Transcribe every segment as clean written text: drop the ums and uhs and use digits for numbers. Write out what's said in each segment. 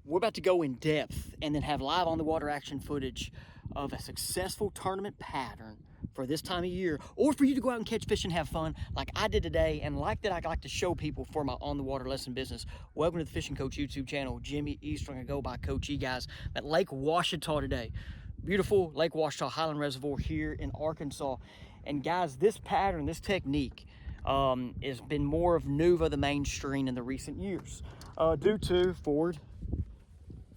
We're about to go in depth and then have live on the water action footage of a successful tournament pattern for this time of year, or for you to go out and catch fish and have fun like I did today, and like that I like to show people for my on the water lesson business. Welcome to the Fishing Coach YouTube channel. Jimmy Eastring, I go by Coach E, guys. At Lake Ouachita today. Beautiful Lake Ouachita Highland Reservoir here in Arkansas. And guys, this pattern, this technique has been more of the mainstream in the recent years due to forward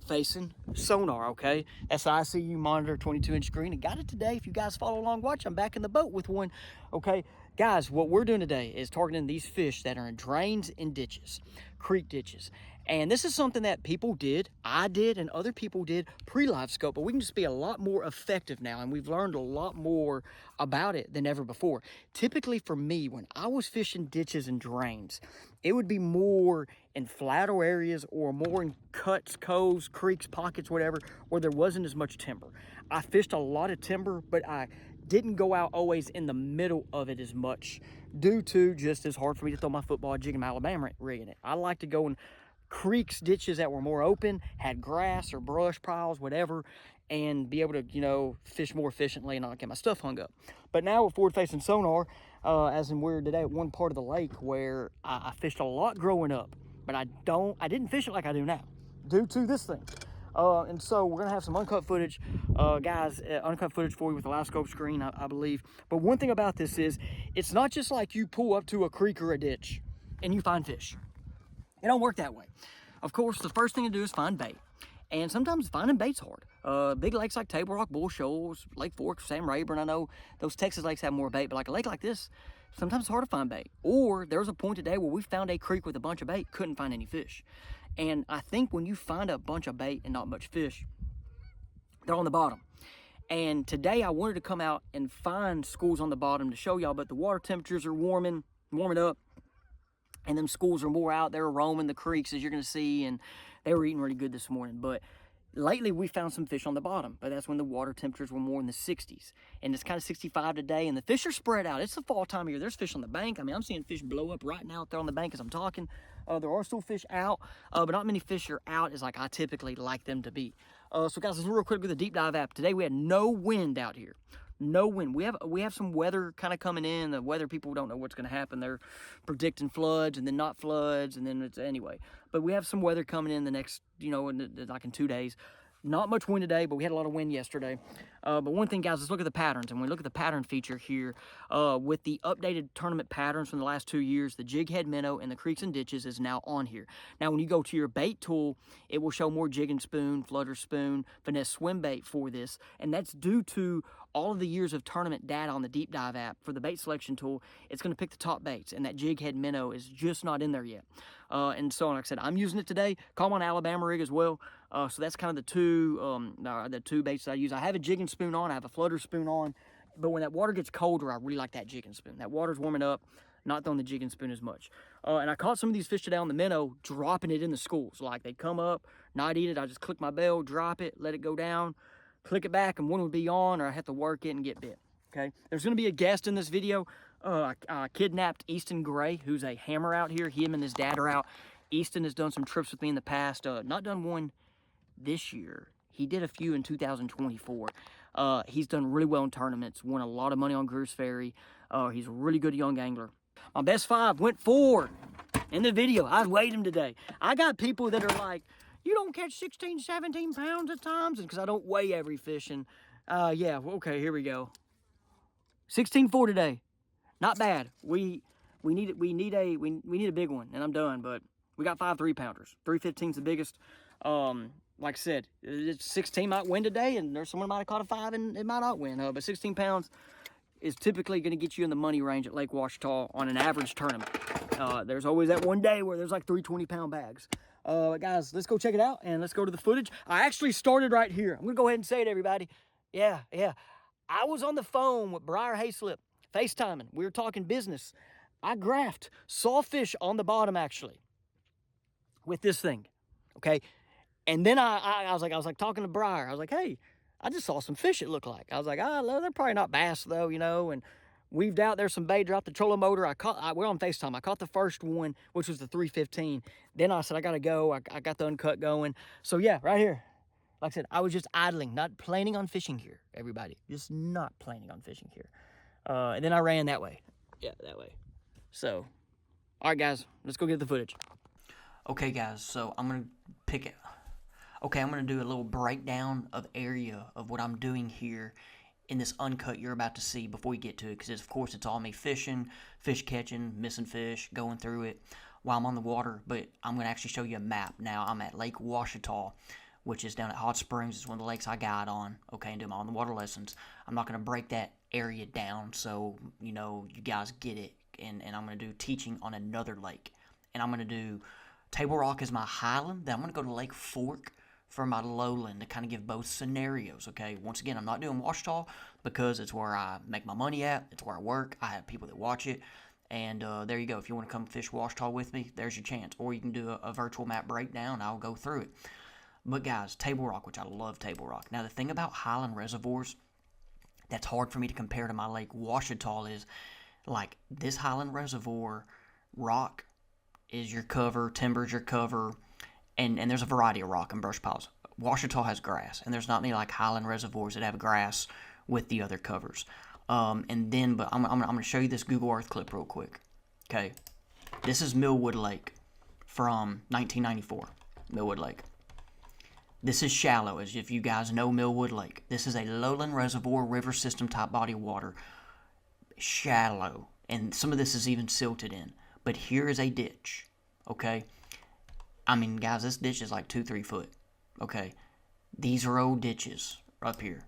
facing sonar. Okay, that's the ICU monitor 22-inch screen. I got it today. If you guys follow along, watch, I'm back in the boat with one. Okay guys, what we're doing today is targeting these fish that are in drains and ditches, creek ditches. And this is something that people did, I did, and other people did pre-livescope, but we can just be a lot more effective now, and we've learned a lot more about it than ever before. Typically for me, when I was fishing ditches and drains, it would be more in flatter areas or more in cuts, coves, creeks, pockets, whatever, where there wasn't as much timber. I fished a lot of timber, but I didn't go out always in the middle of it as much due to just as hard for me to throw my football jig in my Alabama rig in it. I like to go in creeks, ditches that were more open, had grass or brush piles, whatever, and be able to, you know, fish more efficiently and not get my stuff hung up. But now with forward-facing sonar, as in we're today at one part of the lake where I fished a lot growing up, but I didn't fish it like I do now due to this thing. And so we're gonna have some uncut footage, guys, uncut footage for you with the livescope screen, I believe. But one thing about this is, it's not just like you pull up to a creek or a ditch and you find fish. It don't work that way. Of course, the first thing to do is find bait. And sometimes finding bait's hard. Big lakes like Table Rock, Bull Shoals, Lake Fork, Sam Rayburn, I know those Texas lakes have more bait, but like a lake like this, sometimes it's hard to find bait. Or there was a point today where we found a creek with a bunch of bait, couldn't find any fish. And I think when you find a bunch of bait and not much fish, they're on the bottom. And today I wanted to come out and find schools on the bottom to show y'all, but the water temperatures are warming up. And them schools are more out there roaming the creeks, as you're going to see, and they were eating really good this morning. But lately, we found some fish on the bottom, but that's when the water temperatures were more in the 60s. And it's kind of 65 today, and the fish are spread out. It's the fall time of year. There's fish on the bank. I mean, I'm seeing fish blow up right now out there on the bank as I'm talking. There are still fish out, but not many fish are out as like I typically like them to be. So guys, let's real quick with the deep dive app. Today, we had no wind out here. No wind. We have some weather kind of coming in. The weather people don't know what's going to happen. They're predicting floods and then not floods, and then it's anyway. But we have some weather coming in the next, you know, like in 2 days. Not much wind today, but we had a lot of wind yesterday. But one thing, guys, let's look at the patterns. And when we look at the pattern feature here, with the updated tournament patterns from the last 2 years, the jig head minnow and the creeks and ditches is now on here. Now, when you go to your bait tool, it will show more jig and spoon, flutter spoon, finesse swim bait for this. And that's due to all of the years of tournament data on the deep dive app. For the bait selection tool, it's going to pick the top baits, and that jig head minnow is just not in there yet. And so, like I said, I'm using it today. Call them on Alabama rig as well. So that's kind of the two baits that I use. I have a jig and spoon on, I have a flutter spoon on, but when that water gets colder, I really like that jig and spoon. That water's warming up, not throwing the jig and spoon as much. And I caught some of these fish today on the minnow, dropping it in the schools. Like they'd come up, not eat it, I just click my bell, drop it, let it go down, click it back, and one would be on, or I have to work it and get bit. Okay, there's going to be a guest in this video. I kidnapped Easton Gray, who's a hammer out here. Him and his dad are out. Easton has done some trips with me in the past. Not done one this year. He did a few in 2024. He's done really well in tournaments, won a lot of money on Greer's Ferry. He's a really good young angler. My best five went forward in the video. I weighed him today. I got people that are like, you don't catch 16, 17 pounds at times, and because I don't weigh every fish. And yeah, okay, here we go. 16.4 today. Not bad. We need a big one, and I'm done. But we got 5 3-pounders. 315's the biggest. Like I said, 16 might win today, and there's someone might have caught a 5 and it might not win. But 16 pounds is typically going to get you in the money range at Lake Ouachita on an average tournament. There's always that one day where there's like 3 20-pound bags. Guys, let's go check it out, and let's go to the footage. I actually started right here. I'm going to go ahead and say it, everybody. Yeah. I was on the phone with Briar Hayslip, FaceTiming. We were talking business. I graphed, saw fish on the bottom, actually, with this thing, okay? And then I was like talking to Briar. I was like, hey, I just saw some fish, it looked like. I was like, they're probably not bass, though, you know, and weaved out. There's some bait, dropped the trolling motor. We're on FaceTime. I caught the first one, which was the 315. Then I said, I gotta go. I got the uncut going. So yeah, right here. Like I said, I was just idling, not planning on fishing here, everybody. Just not planning on fishing here. And then I ran that way. Yeah, that way. So, all right, guys, let's go get the footage. Okay, guys, so I'm going to pick it. Okay, I'm going to do a little breakdown of area of what I'm doing here in this uncut you're about to see before we get to it. Because, of course, it's all me fishing, fish catching, missing fish, going through it while I'm on the water. But I'm going to actually show you a map. Now, I'm at Lake Ouachita, which is down at Hot Springs. It's one of the lakes I guide on, okay, and do my on the water lessons. I'm not going to break that area down so, you know, you guys get it. And I'm going to do teaching on another lake. And I'm going to do Table Rock as my highland. Then I'm going to go to Lake Fork for my lowland to kind of give both scenarios, okay? Once again, I'm not doing Ouachita because it's where I make my money at. It's where I work. I have people that watch it. And there you go. If you want to come fish Ouachita with me, there's your chance. Or you can do a virtual map breakdown. I'll go through it. But guys, Table Rock, which I love Table Rock. Now, the thing about highland reservoirs that's hard for me to compare to my Lake Ouachita is, like, this highland reservoir, rock is your cover, timber's your cover, and there's a variety of rock and brush piles. Ouachita has grass, and there's not many, like, highland reservoirs that have grass with the other covers. But I'm going to show you this Google Earth clip real quick. Okay, this is Millwood Lake from 1994, Millwood Lake. This is shallow, as if you guys know Millwood Lake. This is a lowland reservoir, river system type body of water. Shallow. And some of this is even silted in. But here is a ditch. Okay? I mean, guys, this ditch is like 2-3 foot. Okay? These are old ditches up here.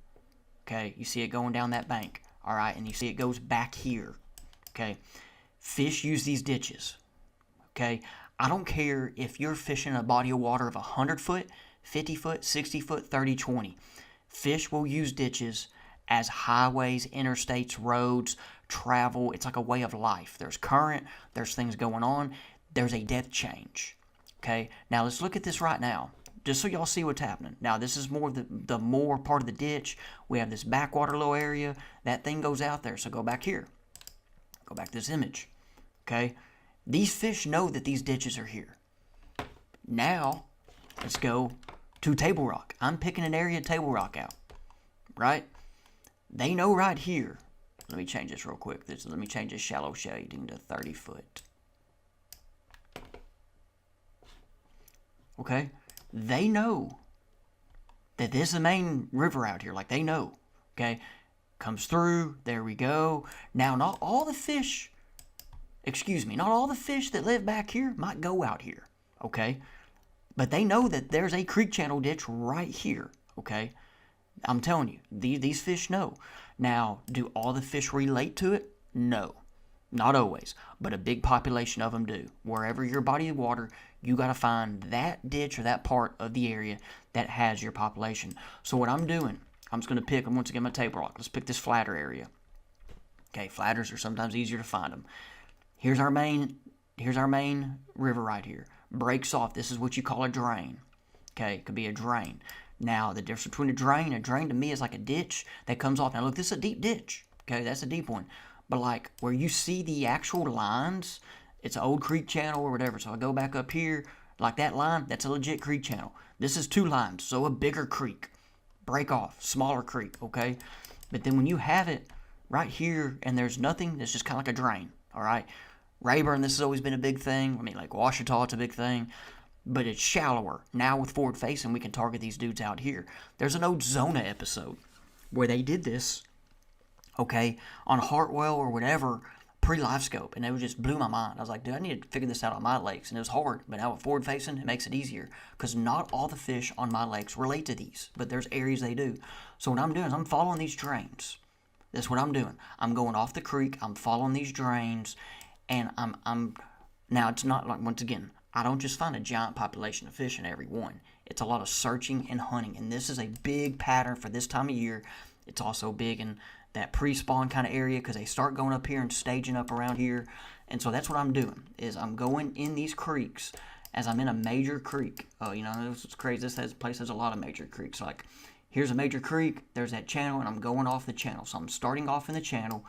Okay? You see it going down that bank. Alright? And you see it goes back here. Okay? Fish use these ditches. Okay? I don't care if you're fishing a body of water of 100 foot, 50 foot, 60 foot, 30, 20. Fish will use ditches as highways, interstates, roads, travel. It's like a way of life. There's current. There's things going on. There's a depth change. Okay? Now, let's look at this right now, just so y'all see what's happening. Now, this is more the more part of the ditch. We have this backwater low area. That thing goes out there. So go back here. Go back to this image. Okay? These fish know that these ditches are here. Now, let's go to Table Rock. I'm picking an area of Table Rock out. Right? They know right here. Let me change this real quick. Let me change this shallow shading to 30 foot. Okay? They know that this is the main river out here. Like, they know. Okay? Comes through. There we go. Now, not all the fish that live back here might go out here. Okay? But they know that there's a creek channel ditch right here. Okay? I'm telling you, these fish know. Now, do all the fish relate to it? No. Not always. But a big population of them do. Wherever your body of water, you got to find that ditch or that part of the area that has your population. So what I'm doing, I'm just going to pick, once again, my Table Rock. Let's pick this flatter area. Okay, flatters are sometimes easier to find them. Here's our main river right here. Breaks off. This is what you call a drain. Okay, it could be a drain. Now, the difference between a drain to me is like a ditch that comes off. Now, look, this is a deep ditch. Okay, that's a deep one. But, like, where you see the actual lines, it's an old creek channel or whatever. So I go back up here, like that line, that's a legit creek channel. This is 2 lines, so a bigger creek. Break off, smaller creek, okay? But then when you have it right here and there's nothing, it's just kind of like a drain, all right? Rayburn, this has always been a big thing. I mean, like Ouachita, it's a big thing. But it's shallower. Now with forward facing, we can target these dudes out here. There's an old Zona episode where they did this, okay, on Hartwell or whatever, pre-livescope. And it just blew my mind. I was like, dude, I need to figure this out on my lakes. And it was hard. But now with forward facing, it makes it easier. Because not all the fish on my lakes relate to these. But there's areas they do. So what I'm doing is I'm following these drains. That's what I'm doing. I'm going off the creek. I'm following these drains. And I'm now it's not like, once again, I don't just find a giant population of fish in every one. It's a lot of searching and hunting. And this is a big pattern for this time of year. It's also big in that pre-spawn kind of area because they start going up here and staging up around here. And so that's what I'm doing, is I'm going in these creeks as I'm in a major creek. It's crazy. This place has a lot of major creeks. Like, here's a major creek. There's that channel, and I'm going off the channel. So I'm starting off in the channel.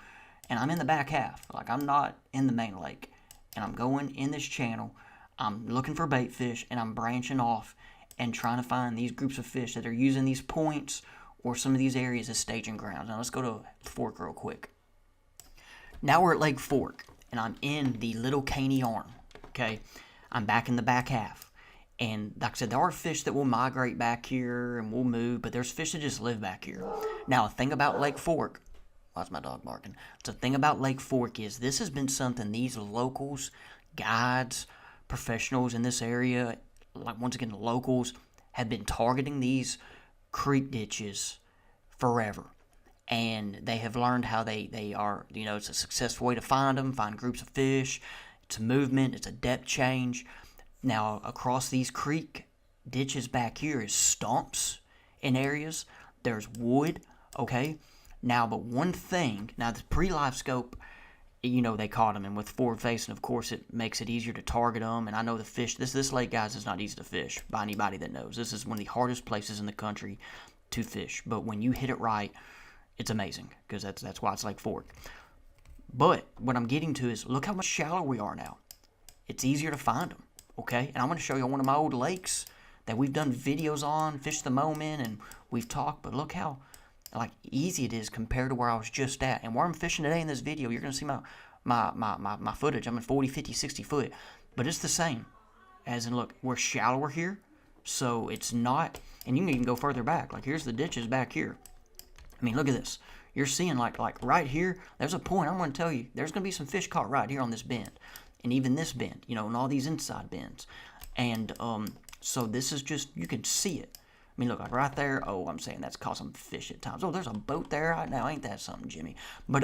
and I'm in the back half. Like, I'm not in the main lake. And I'm going in this channel. I'm looking for bait fish, and I'm branching off and trying to find these groups of fish that are using these points or some of these areas as staging grounds. Now, let's go to Fork real quick. Now we're at Lake Fork, and I'm in the Little Caney Arm, okay? I'm back in the back half. And like I said, there are fish that will migrate back here and will move, but there's fish that just live back here. Now, the thing about Lake Fork, why's my dog barking? The thing about Lake Fork is this has been something these locals, guides, professionals in this area, like once again, locals, have been targeting these creek ditches forever. And they have learned how they are, you know, it's a successful way to find them, find groups of fish. It's a movement, it's a depth change. Now, across these creek ditches back here is stumps in areas. There's wood, okay? Now, but one thing, now the pre-livescope, you know, they caught them, and with forward facing, of course, it makes it easier to target them. And I know the fish, this lake, guys, is not easy to fish by anybody that knows. This is one of the hardest places in the country to fish. But when you hit it right, it's amazing, because that's why it's Lake Fork. But what I'm getting to is, look how much shallower we are now. It's easier to find them, okay? And I'm going to show you one of my old lakes that we've done videos on, Fish the Moment, and we've talked. But look how like easy it is compared to where I was just at. And where I'm fishing today in this video, you're going to see my footage. I'm in 40, 50, 60 foot. But it's the same. As in, look, we're shallower here. So it's not, and you can even go further back. Like, here's the ditches back here. I mean, look at this. You're seeing, like right here, there's a point. I'm going to tell you, there's going to be some fish caught right here on this bend. And even this bend, you know, and all these inside bends. And so this is just, you can see it. I mean, look, like right there. Oh, I'm saying that's caught some fish at times. Oh, there's a boat there right now. Ain't that something, Jimmy? But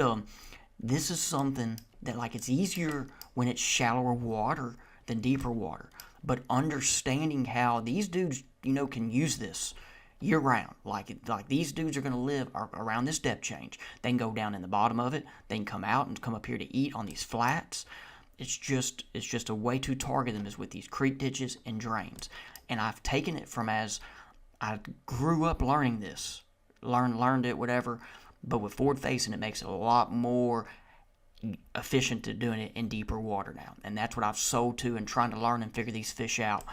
this is something that, like, it's easier when it's shallower water than deeper water. But understanding how these dudes, you know, can use this year round. Like these dudes are going to live around this depth change. They can go down in the bottom of it. They can come out and come up here to eat on these flats. It's just a way to target them is with these creek ditches and drains. And I've taken it from as I grew up learning this, learned it, whatever. But with forward facing, it makes it a lot more efficient to doing it in deeper water now. And that's what I've sold to and trying to learn and figure these fish out.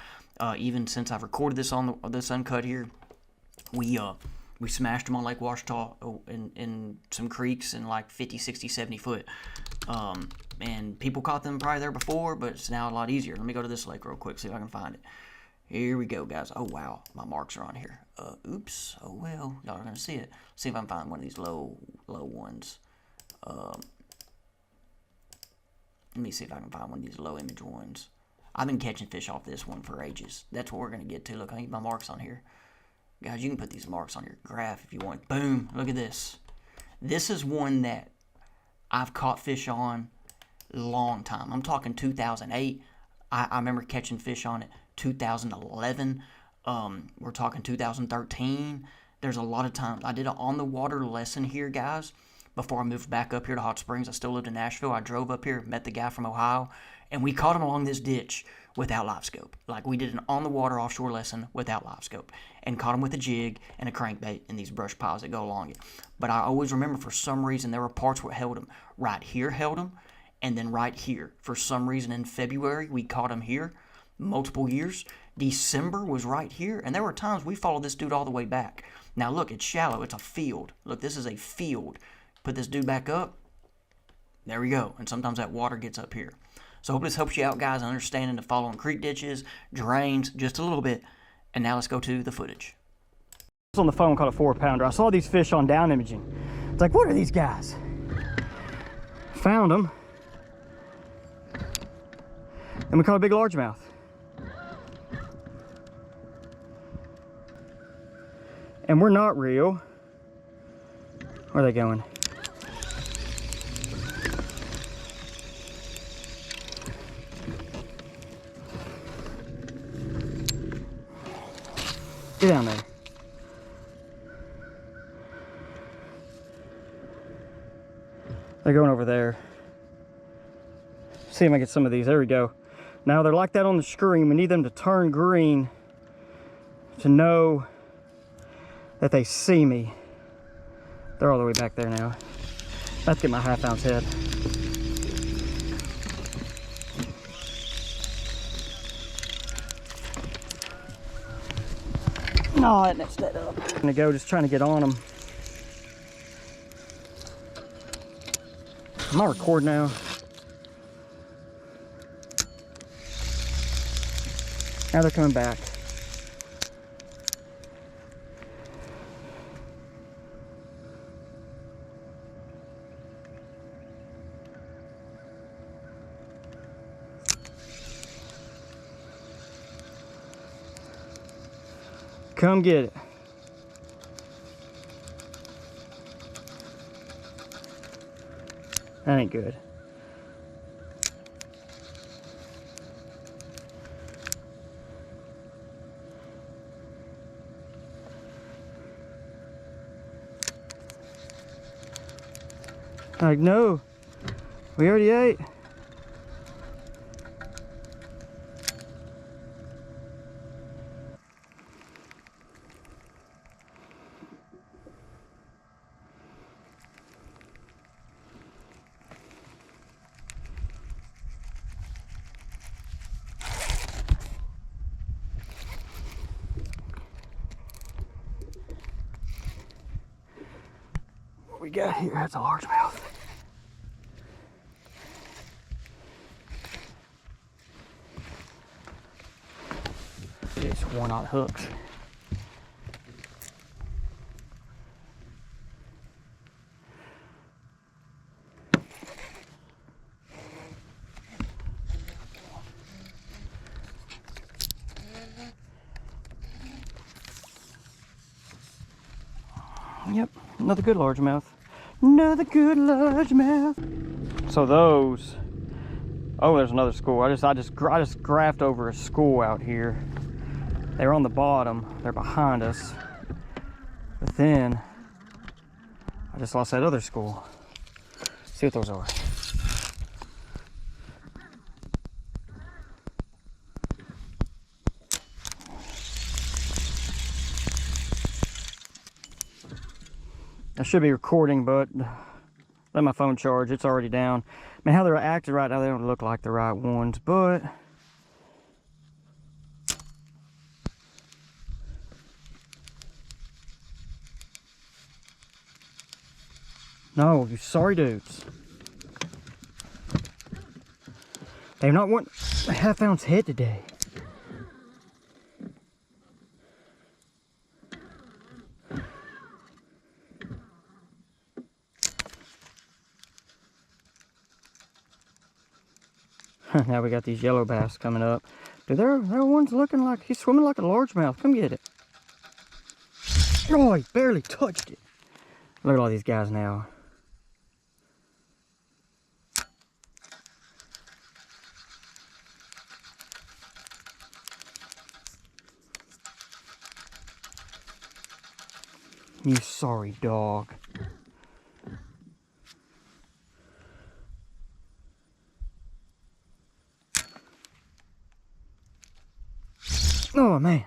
Even since I've recorded this on this uncut here, we smashed them on Lake Ouachita in some creeks in like 50, 60, 70 foot. And people caught them probably there before, but it's now a lot easier. Let me go to this lake real quick, see if I can find it. Here we go, guys. Oh, wow. My marks are on here. Oops. Oh, well. Y'all are going to see it. See if I can find one of these low ones. Let me see if I can find one of these low image ones. I've been catching fish off this one for ages. That's what we're going to get to. Look, I need my marks on here. Guys, you can put these marks on your graph if you want. Boom. Look at this. This is one that I've caught fish on long time. I'm talking 2008. I remember catching fish on it 2011. We're talking 2013. There's a lot of times. I did an on-the-water lesson here, guys, before I moved back up here to Hot Springs. I still lived in Nashville. I drove up here, met the guy from Ohio, and we caught him along this ditch without livescope. Like, we did an on-the-water offshore lesson without livescope and caught him with a jig and a crankbait in these brush piles that go along it. But I always remember, for some reason, there were parts where it held him. Right here held him, and then right here. For some reason, in February, we caught him here multiple years. December was right here, and there were times we followed this dude all the way back. Now, look, it's shallow. It's a field. Look, this is a field. Put this dude back up. There we go. And sometimes that water gets up here. So I hope this helps you out, guys, understanding the following creek ditches, drains, just a little bit. And now let's go to the footage. I was on the phone, caught a 4-pounder. I saw these fish on down imaging. It's like, what are these guys? Found them. And we caught a big largemouth. And we're not real. Where are they going? Get down there. They're going over there. See if I can get some of these. There we go. Now they're like that on the screen. We need them to turn green to know that they see me. They're all the way back there now. About to get my half ounce head. No, it messed that up. I'm gonna go just trying to get on them. Am I recording now? Now they're coming back. Come get it. That ain't good. Like, no, we already ate. What we got here, that's a largemouth. It's one-aught hooks. Yep, another good largemouth. Another good largemouth. So those, oh, there's another school. I just graphed over a school out here. They were on the bottom. They're behind us. But then I just lost that other school. See what those are. I should be recording, but let my phone charge. It's already down. I mean, how they're acting right now, they don't look like the right ones, but no, you sorry dudes. They're not wanting a half ounce head today. Now we got these yellow bass coming up. Dude, there one's looking like he's swimming like a largemouth. Come get it. Oh, he barely touched it. Look at all these guys now. You sorry dog. Oh man.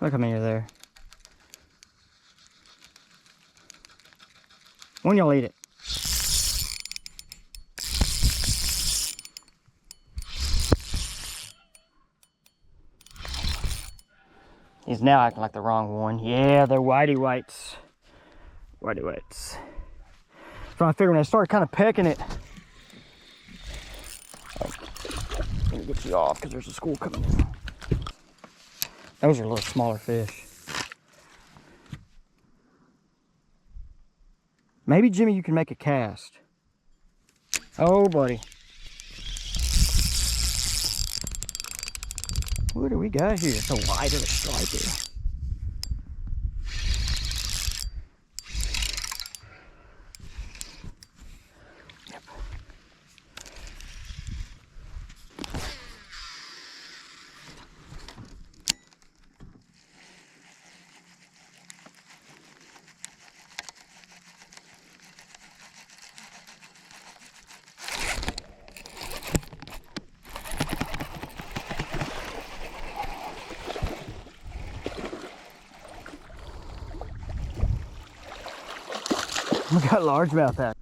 Look how many are there. When y'all eat it. He's now acting like the wrong one. Yeah, they're whitey whites. Whitey whites. So I figured when I started kind of pecking it. Oh, let me get you off because there's a school coming in. Those are a little smaller fish. Maybe, Jimmy, you can make a cast. Oh, buddy. What do we got here? It's a wider striper. Yep. We got largemouth out.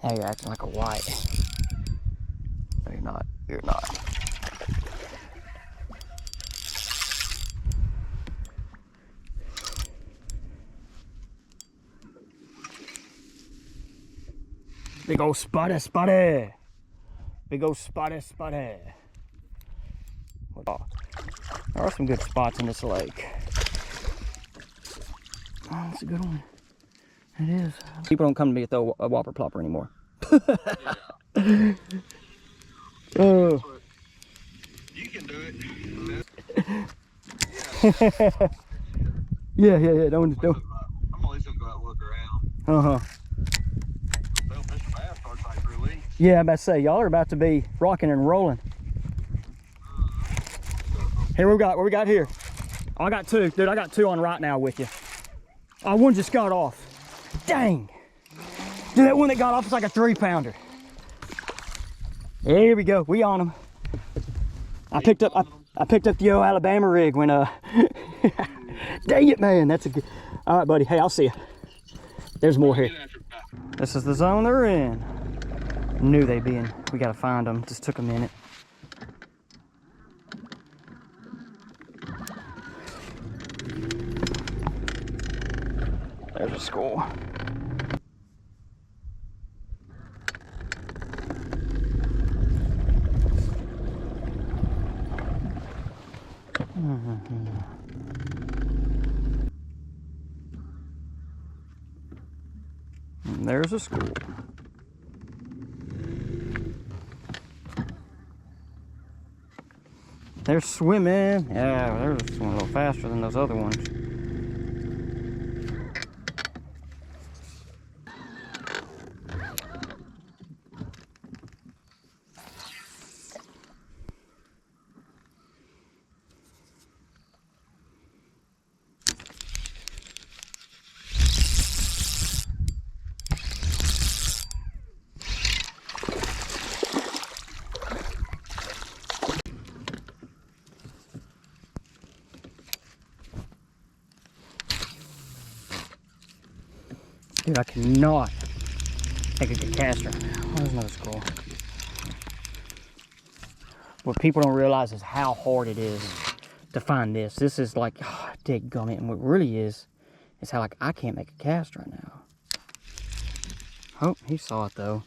Now you're acting like a white. No, you're not. You're not. Big old spotty. Big old spotty. Oh, there are some good spots in this lake. Oh, that's a good one. It is. People don't come to me to throw a whopper plopper anymore. Yeah. Oh. You can do it. Yeah. Don't. I'm gonna at least go out and look around. They'll fish a bass starts like 3 weeks. Yeah, I'm about to say, y'all are about to be rocking and rolling. Here what we got here? Oh, I got 2. Dude, I got 2 on right now with you. Oh, one just got off. Dang. Dude, that one that got off is like a 3-pounder. Here we go. We on them. I picked up the old Alabama rig when dang it, man. That's a good. All right, buddy. Hey, I'll see you. There's more here. This is the zone they're in. Knew they'd be in. We gotta find them. Just took a minute. There's a school. And there's a school. They're swimming. Yeah, they're swimming a little faster than those other ones. Dude, I cannot make a good caster. Oh, there's another school. What people don't realize is how hard it is to find this. This is like, oh, dadgummit. And what really is how like I can't make a cast right now. Oh, he saw it though.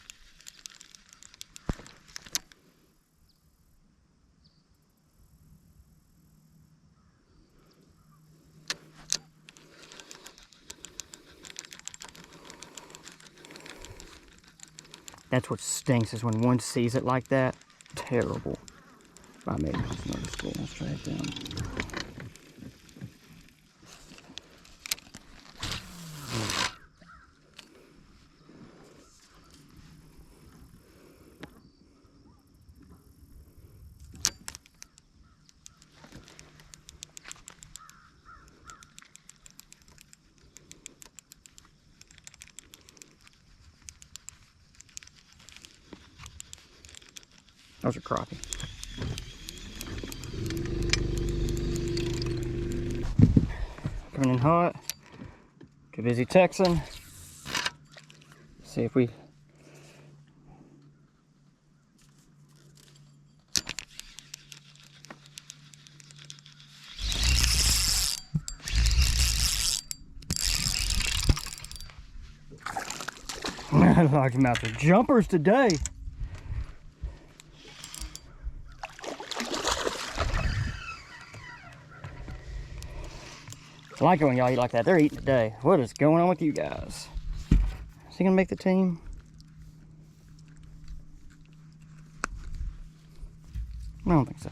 That's what stinks, is when one sees it like that. Terrible. I made another school. Let's try it down. Those are crappie. Coming in hot. Too busy texting. See if we. Largemouth are jumpers today. I like it when y'all eat like that. They're eating today. What is going on with you guys? Is he gonna make the team? I don't think so.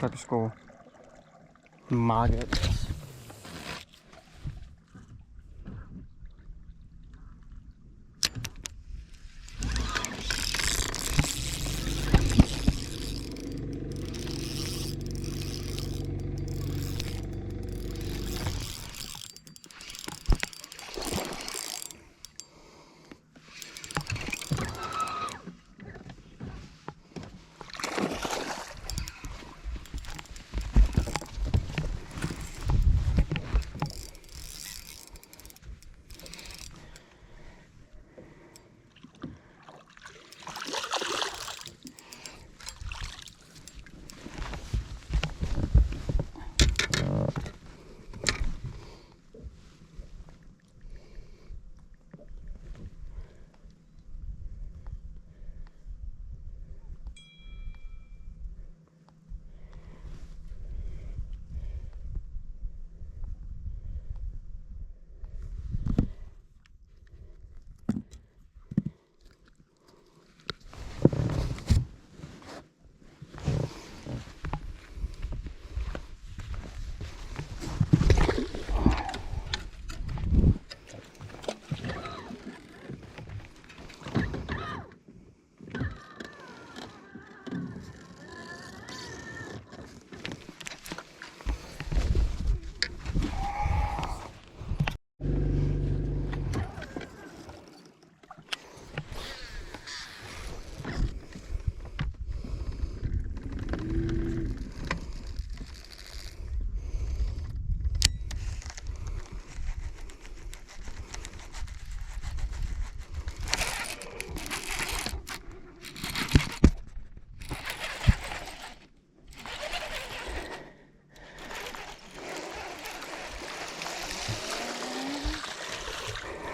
looks like a skull. My goodness.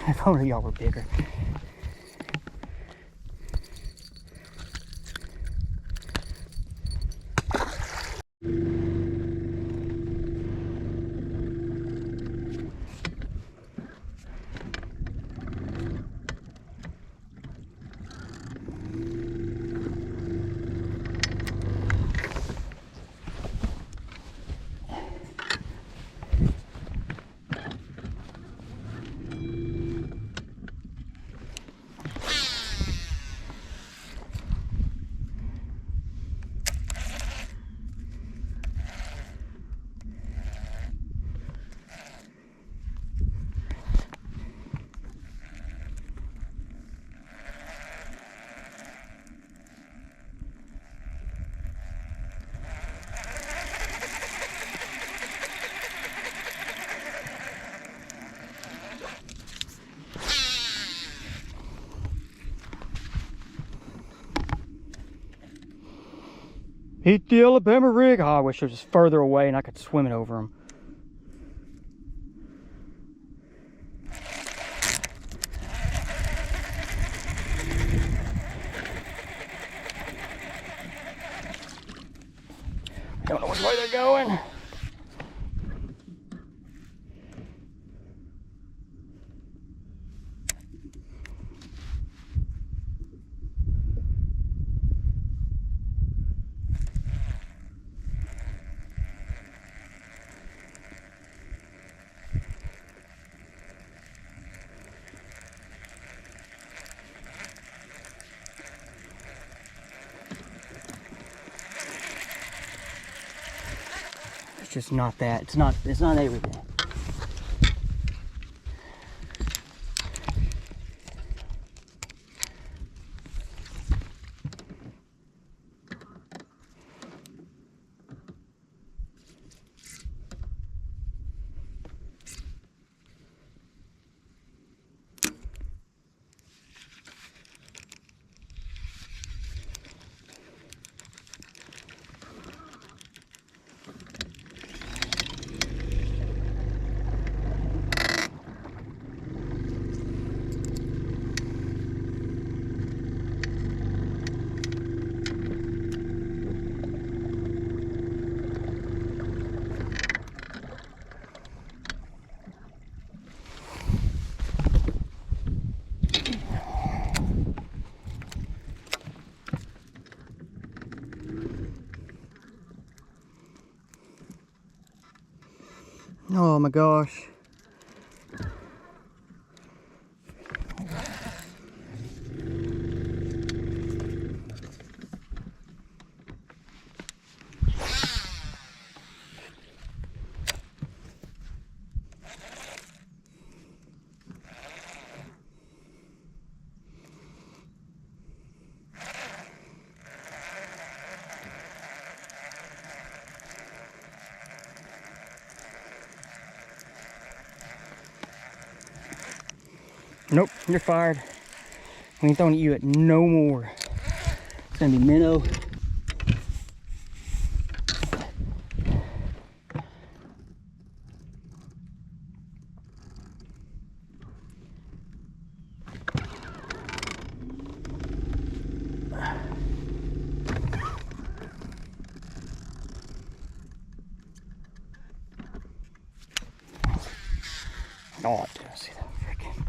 If only y'all were bigger. Eat the Alabama rig. Oh, I wish it was just further away and I could swim it over him. Don't know which way they're going. Just not that. It's not everything. Oh my gosh. Nope, you're fired. We ain't throwing at you at no more. It's gonna be minnow. Oh, I didn't see that freaking.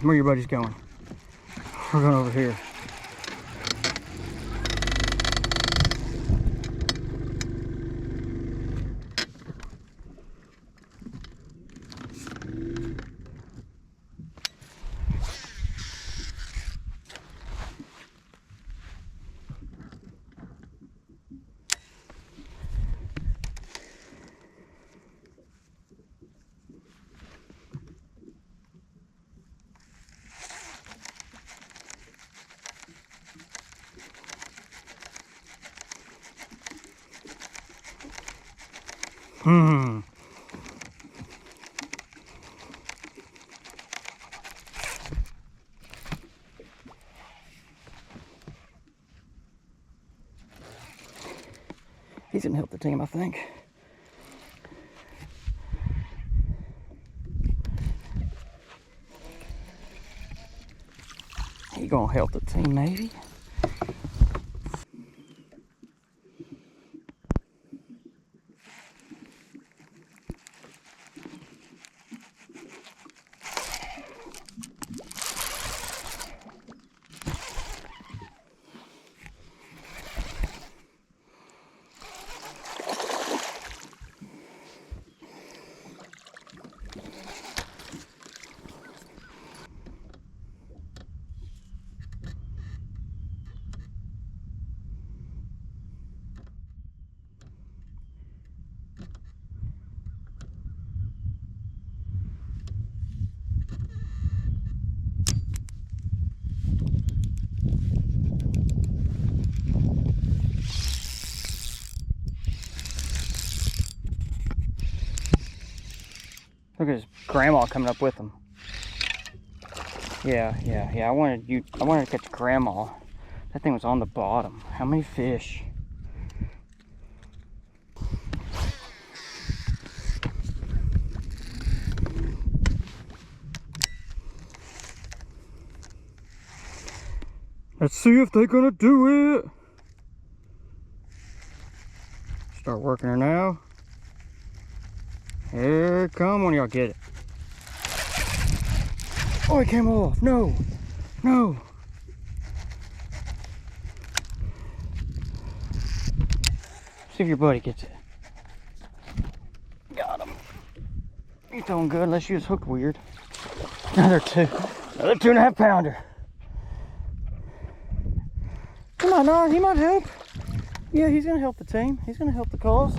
Where your buddies going? We're going over here. He's gonna help the team, I think. He gonna help the team, maybe. Look at his grandma coming up with him. Yeah. I wanted to catch grandma. That thing was on the bottom. How many fish? Let's see if they're gonna do it. Start working her now. Here, come on, y'all get it. Oh, it came off. No. See if your buddy gets it. Got him. You're throwing good unless you was hooked weird. Another 2.5 pounder. Come on, Nar, he might help. Yeah, he's gonna help the team. He's gonna help the cause.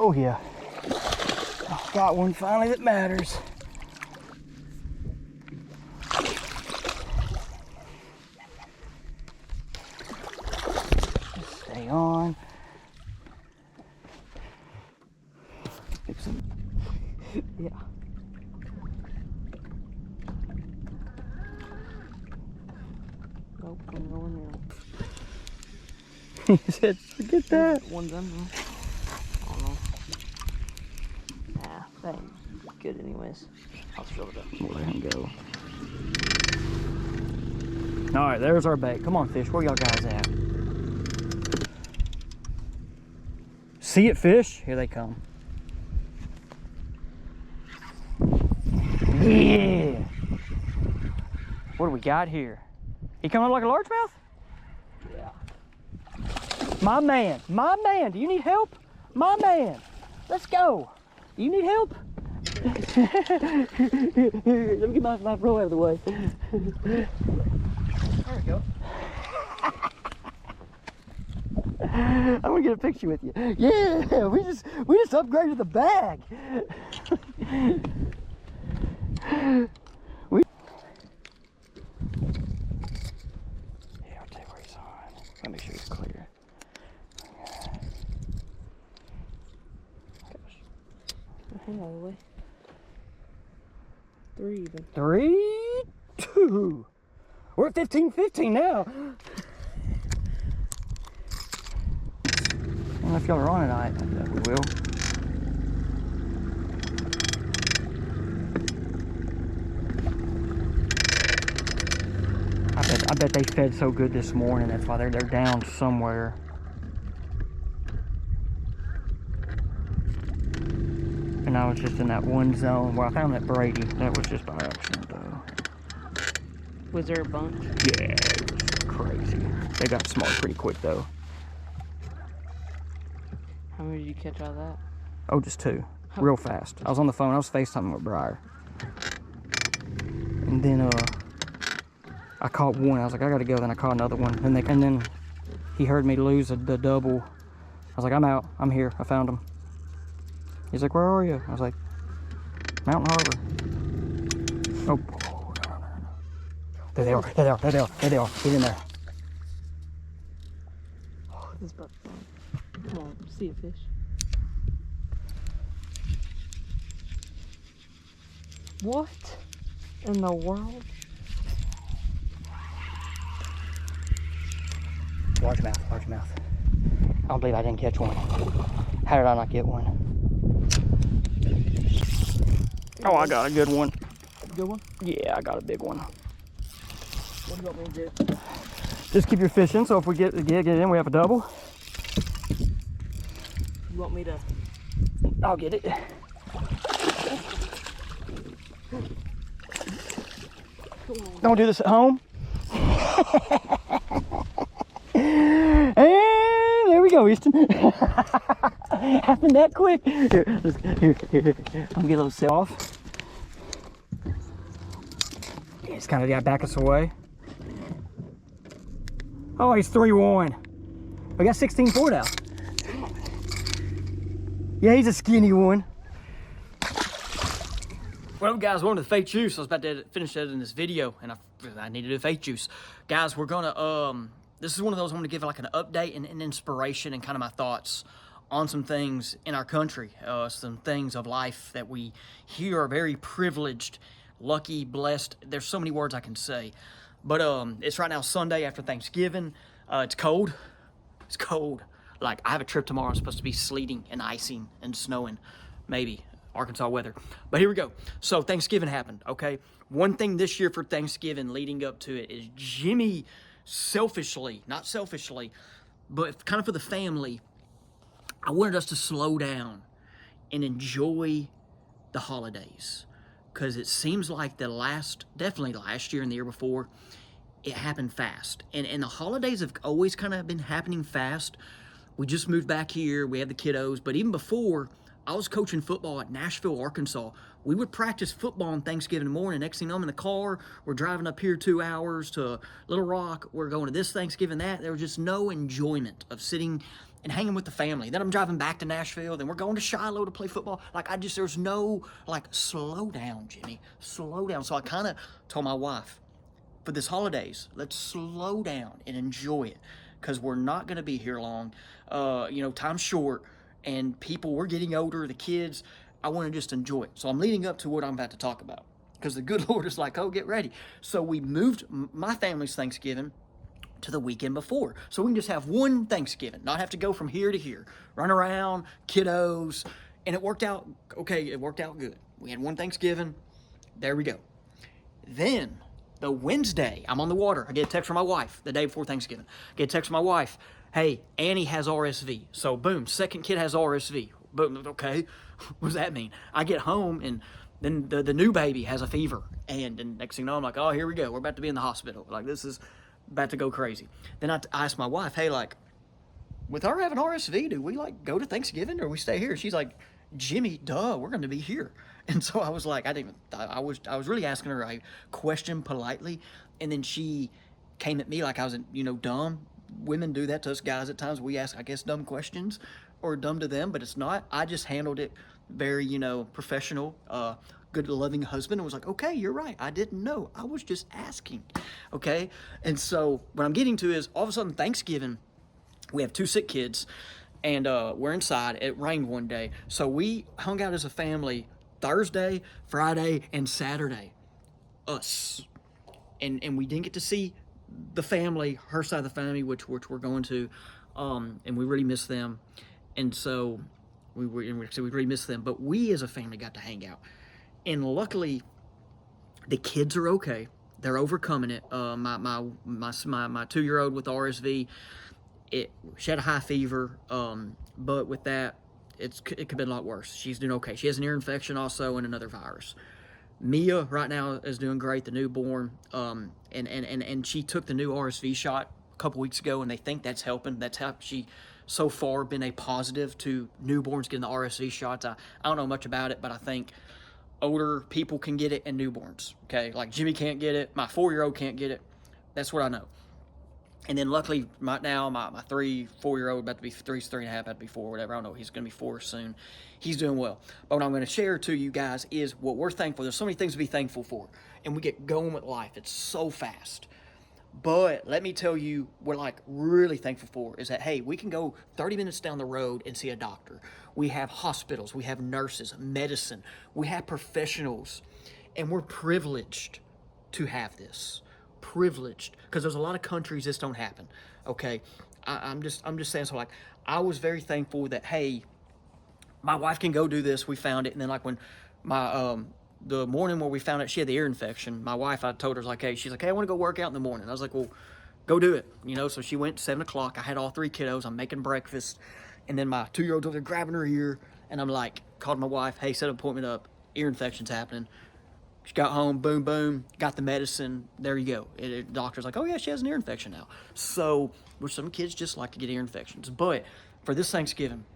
Oh yeah. Got one finally that matters. Just stay on. Fix some. Yeah. Nope, I'm going in. He said, forget that. One's under. I don't know. Nah, that ain't good anyways. I'll fill it up. We'll let him go. All right, there's our bait. Come on, fish. Where y'all guys at? See it, fish? Here they come. Yeah. What do we got here? He coming up like a largemouth? Yeah. My man, do you need help? My man, let's go. Do you need help? Here, let me get my bro out of the way. There we go. I'm gonna get a picture with you. Yeah, we just upgraded the bag. I'll tell you where he's on. Let me make sure he's clear. Hang on, way. 3 even. 3, 2. We're at 15-15 now. I don't know if y'all are on tonight. We will. I bet they fed so good this morning. That's why they're down somewhere. And I was just in that one zone where I found that Brady. That was just by accident, though. Was there a bunch? Yeah, it was crazy. They got smart pretty quick, though. How many did you catch out of that? Oh, just 2. Real fast. I was on the phone. I was FaceTiming with Briar. And then, I caught one. I was like, I gotta go. Then I caught another one. And then he heard me lose the double. I was like, I'm out. I'm here. I found him. He's like, where are you? I was like, Mountain Harbor. Oh, no. There they are. Get in there. Oh, this is about fun. Come on, see a fish. What in the world? Largemouth. I don't believe I didn't catch one. How did I not get one? Oh, I got a good one. Good one? Yeah, I got a big one. What do you want me to do? Just keep your fishing, so if we get in, we have a double. You want me to? I'll get it. Don't do this at home. And there we go, Easton. Happened that quick. Here. I'm gonna get a little set off. It's kind of got back us away. Oh, he's 3-1. We got 16-4 now. Yeah, he's a skinny one. Well, guys, welcome to the Fake Juice. I was about to finish editing this video, and I need to do Fake Juice. Guys, we're gonna, this is one of those I want to give like an update and an inspiration and kind of my thoughts on some things in our country, some things of life that we here are very privileged, lucky, blessed. There's so many words I can say. But it's right now Sunday after Thanksgiving. It's cold. It's cold. Like, I have a trip tomorrow. It's supposed to be sleeting and icing and snowing. Maybe. Arkansas weather. But here we go. So Thanksgiving happened, okay? One thing this year for Thanksgiving leading up to it is Jimmy selfishly, not selfishly, but kind of for the family, I wanted us to slow down and enjoy the holidays. Because it seems like definitely last year and the year before, it happened fast. And the holidays have always kind of been happening fast. We just moved back here. We have the kiddos. But even before, I was coaching football at Nashville, Arkansas. We would practice football on Thanksgiving morning. Next thing you know, I'm in the car. We're driving up here 2 hours to Little Rock. We're going to this Thanksgiving, that. There was just no enjoyment of sitting and hanging with the family. Then I'm driving back to Nashville. Then we're going to Shiloh to play football. Like, there's no, like, slow down, Jimmy. Slow down. So I kind of told my wife, for this holidays, let's slow down and enjoy it, because we're not going to be here long. Time's short, and we're getting older, the kids, I want to just enjoy it. So I'm leading up to what I'm about to talk about, because the good Lord is like, oh, get ready. So we moved my family's Thanksgiving to the weekend before, so we can just have one Thanksgiving, not have to go from here to here, run around, kiddos, and it worked out okay. It worked out good. We had one Thanksgiving. There we go. Then the Wednesday, I'm on the water. I get a text from my wife the day before Thanksgiving. I get a text from my wife. Hey, Annie has RSV. So boom, second kid has RSV. Boom. Okay, what does that mean? I get home, and then the new baby has a fever, and then next thing you know, I'm like, oh, here we go. We're about to be in the hospital. Like, this is about to go crazy. Then I asked my wife, hey, like, with her having RSV, do we, like, go to Thanksgiving, or we stay here? She's like, Jimmy, duh, we're going to be here. And so I was like, I was really asking her a question politely, and then she came at me like I was, dumb. Women do that to us guys at times. We ask, I guess, dumb questions, or dumb to them, but it's not. I just handled it very, professional, good, loving husband, and was like, okay, you're right. I didn't know. I was just asking. Okay. And so what I'm getting to is, all of a sudden, Thanksgiving, we have 2 sick kids, and we're inside. It rained one day. So we hung out as a family Thursday, Friday, and Saturday. Us. And we didn't get to see the family, her side of the family, which we're going to, and we really miss them. And so we really miss them. But we as a family got to hang out. And luckily, the kids are okay. They're overcoming it. My 2-year-old with RSV, she had a high fever, but with that, it could have been a lot worse. She's doing okay. She has an ear infection also and another virus. Mia right now is doing great, the newborn, and she took the new RSV shot a couple weeks ago, and they think that's helping. That's how she so far been a positive to newborns getting the RSV shots. I don't know much about it, but I think older people can get it, and newborns. Okay, like Jimmy can't get it, my 4-year-old can't get it. That's what I know. And then luckily, right now, my 4-year-old, about to be 3.5, about to be 4, whatever. I don't know. He's going to be 4 soon. He's doing well. But what I'm going to share to you guys is what we're thankful. There's so many things to be thankful for, and we get going with life. It's so fast. But let me tell you, what we're like really thankful for is that, hey, we can go 30 minutes down the road and see a doctor. We have hospitals, we have nurses, medicine, we have professionals, and we're privileged to have this. Privileged, because there's a lot of countries this don't happen. Okay, I'm just saying. So like, I was very thankful that, hey, my wife can go do this. We found it, and then like when my the morning where we found out she had the ear infection, my wife, I told her, like, hey, she's like, hey, I want to go work out in the morning. I was like, well, go do it, So she went 7 o'clock. I had all 3 kiddos. I'm making breakfast, and then my 2-year-old's over there grabbing her ear, and I'm like, called my wife, hey, set an appointment up. Ear infection's happening. She got home, boom, boom, got the medicine. There you go. The doctor's like, oh, yeah, she has an ear infection now. So, which some kids just like to get ear infections. But for this Thanksgiving,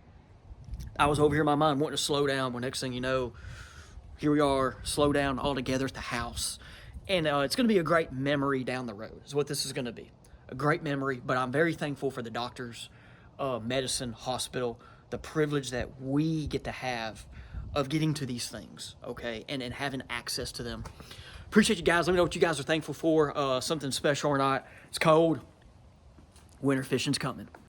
I was over here in my mind wanting to slow down. Well, next thing you know, here we are, slow down all together at the house. And it's going to be a great memory down the road is what this is going to be. A great memory, but I'm very thankful for the doctors, medicine, hospital, the privilege that we get to have of getting to these things, okay, and having access to them. Appreciate you guys. Let me know what you guys are thankful for, something special or not. It's cold. Winter fishing's coming.